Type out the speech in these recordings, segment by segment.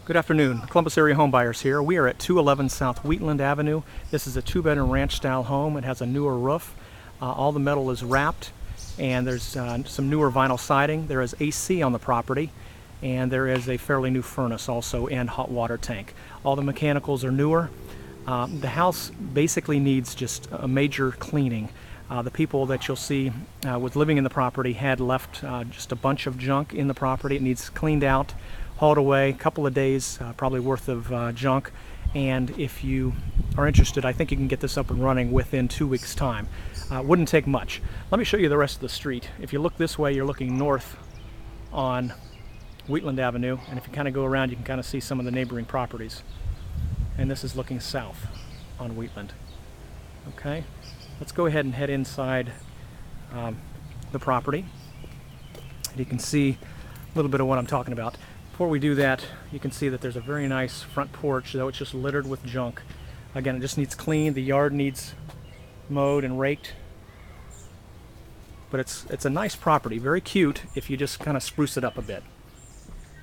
Good afternoon, Columbus area home buyers here. We are at 211 South Wheatland Avenue. This is a two-bedroom ranch-style home. It has a newer roof. All the metal is wrapped, and there's some newer vinyl siding. There is AC on the property, and there is a fairly new furnace also and hot water tank. All the mechanicals are newer. The house basically needs just a major cleaning. The people that you'll see with living in the property had left just a bunch of junk in the property. It needs cleaned out, hauled away, a couple of days probably worth of junk. And if you are interested, I think you can get this up and running within 2 weeks' time. Wouldn't take much. Let me show you the rest of the street. If you look this way, you're looking north on Wheatland Avenue, and if you kind of go around, you can kind of see some of the neighboring properties. And this is looking south on Wheatland. Okay, let's go ahead and head inside the property. And you can see a little bit of what I'm talking about. Before we do that, you can see that there's a very nice front porch, though it's just littered with junk. Again, it just needs cleaned. The yard needs mowed and raked. But it's a nice property, very cute if you just kind of spruce it up a bit.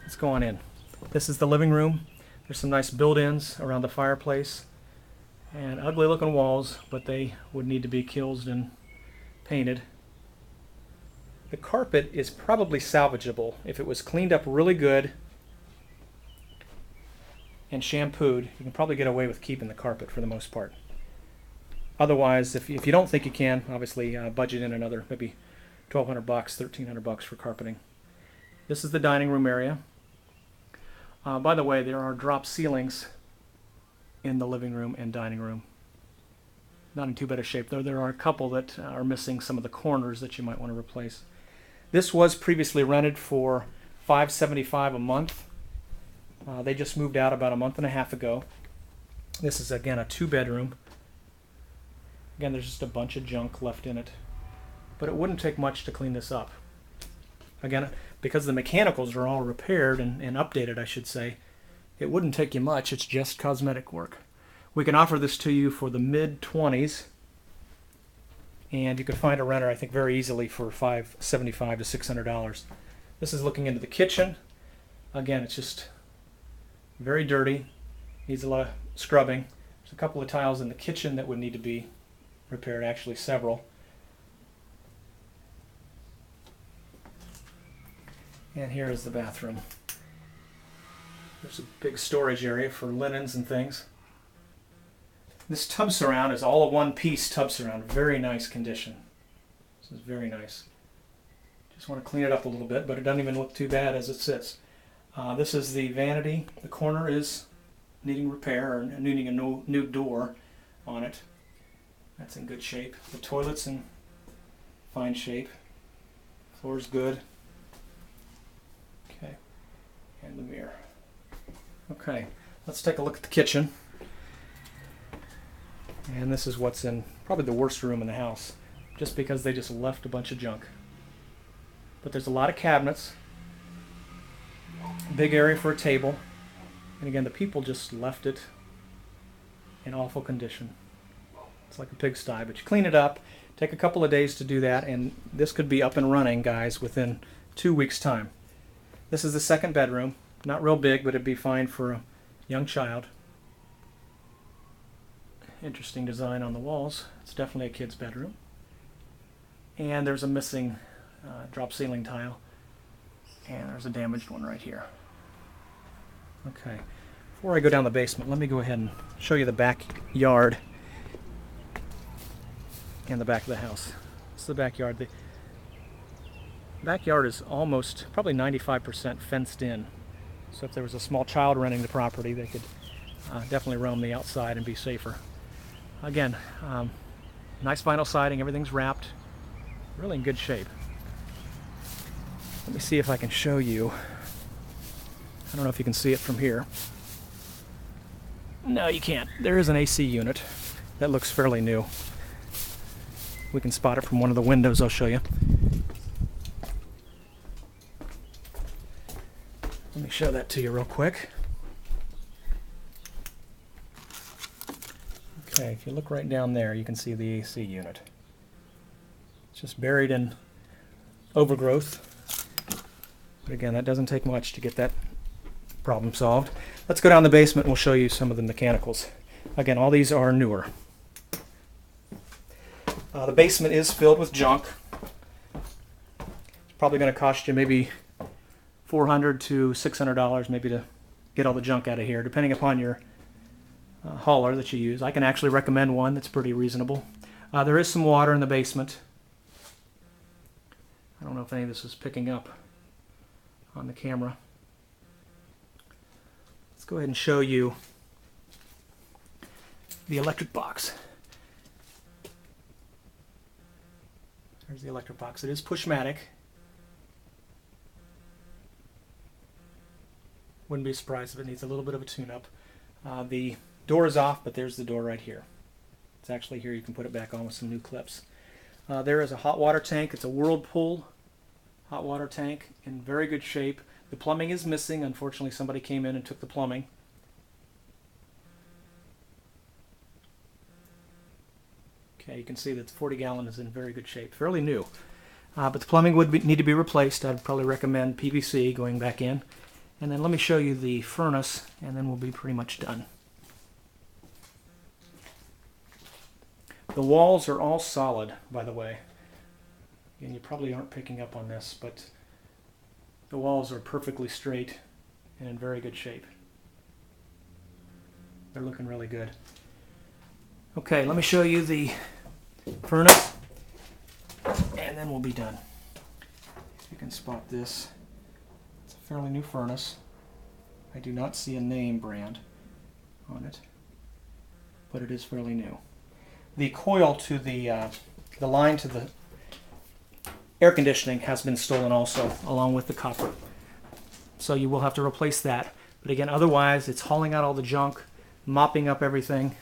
Let's go on in. This is the living room. There's some nice built-ins around the fireplace and ugly looking walls, but they would need to be kilted and painted. The carpet is probably salvageable. If it was cleaned up really good and shampooed, you can probably get away with keeping the carpet for the most part. Otherwise, if you don't think you can, obviously budget in another maybe $1,200, $1,300 for carpeting. This is the dining room area. By the way, there are drop ceilings in the living room and dining room. Not in too bad a shape, though. There are a couple that are missing some of the corners that you might want to replace. This was previously rented for $575 a month. They just moved out about a month and a half ago. This is, again, a two-bedroom. Again, there's just a bunch of junk left in it. But it wouldn't take much to clean this up. Again, because the mechanicals are all repaired and updated, I should say, it wouldn't take you much. It's just cosmetic work. We can offer this to you for the mid-20s, and you can find a renter, I think, very easily for $575 to $600. This is looking into the kitchen. Again, it's just very dirty. Needs a lot of scrubbing. There's a couple of tiles in the kitchen that would need to be repaired, actually several. And here is the bathroom. There's a big storage area for linens and things. This tub surround is all a one-piece tub surround. Very nice condition. This is very nice. Just want to clean it up a little bit, but it doesn't even look too bad as it sits. This is the vanity. The corner is needing repair or needing a new door on it. That's in good shape. The toilet's in fine shape. Floor's good. Okay, and the mirror. Okay, let's take a look at the kitchen. And this is what's in probably the worst room in the house, just because they just left a bunch of junk. But there's a lot of cabinets, big area for a table, and again, the people just left it in awful condition. It's like a pigsty, but you clean it up, take a couple of days to do that, and this could be up and running, guys, within 2 weeks' time. This is the second bedroom. Not real big, but it'd be fine for a young child. Interesting design on the walls. It's definitely a kid's bedroom. And there's a missing drop ceiling tile. And there's a damaged one right here. Okay. Before I go down the basement, let me go ahead and show you the backyard and the back of the house. This is the backyard. The backyard is almost, probably 95% fenced in. So if there was a small child renting the property, they could definitely roam the outside and be safer. Again, nice vinyl siding, everything's wrapped, really in good shape. Let me see if I can show you. I don't know if you can see it from here. No, you can't. There is an AC unit that looks fairly new. We can spot it from one of the windows I'll show you. Let me show that to you real quick. Okay, if you look right down there, you can see the AC unit. It's just buried in overgrowth. But again, that doesn't take much to get that problem solved. Let's go down the basement and we'll show you some of the mechanicals. Again, all these are newer. The basement is filled with junk. It's probably going to cost you maybe $400 to $600 maybe to get all the junk out of here, depending upon your hauler that you use. I can actually recommend one that's pretty reasonable. There is some water in the basement. I don't know if any of this is picking up on the camera. Let's go ahead and show you the electric box. There's the electric box. It is pushmatic. Wouldn't be surprised if it needs a little bit of a tune-up. The door is off, but there's the door right here. It's actually here. You can put it back on with some new clips. There is a hot water tank. It's a Whirlpool hot water tank in very good shape. The plumbing is missing. Unfortunately, somebody came in and took the plumbing. Okay, you can see that the 40-gallon is in very good shape. Fairly new. But the plumbing would need to be replaced. I'd probably recommend PVC going back in. And then let me show you the furnace, and then we'll be pretty much done. The walls are all solid, by the way. And you probably aren't picking up on this, but the walls are perfectly straight and in very good shape. They're looking really good. Okay, let me show you the furnace, and then we'll be done. If you can spot this, it's a fairly new furnace. I do not see a name brand on it, but it is fairly new. The coil to the line to the air conditioning has been stolen also, along with the copper. So you will have to replace that. But again, otherwise, it's hauling out all the junk, mopping up everything,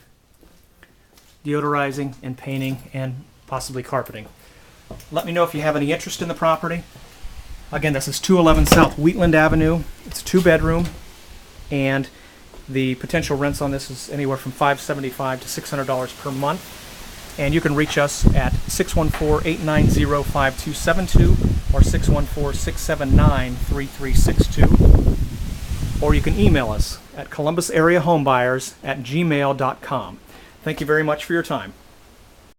deodorizing and painting, and possibly carpeting. Let me know if you have any interest in the property. Again, this is 211 South Wheatland Avenue. It's a 2-bedroom, and the potential rents on this is anywhere from $575 to $600 per month. And you can reach us at 614-890-5272 or 614-679-3362. Or you can email us at columbusareahomebuyers@gmail.com. Thank you very much for your time.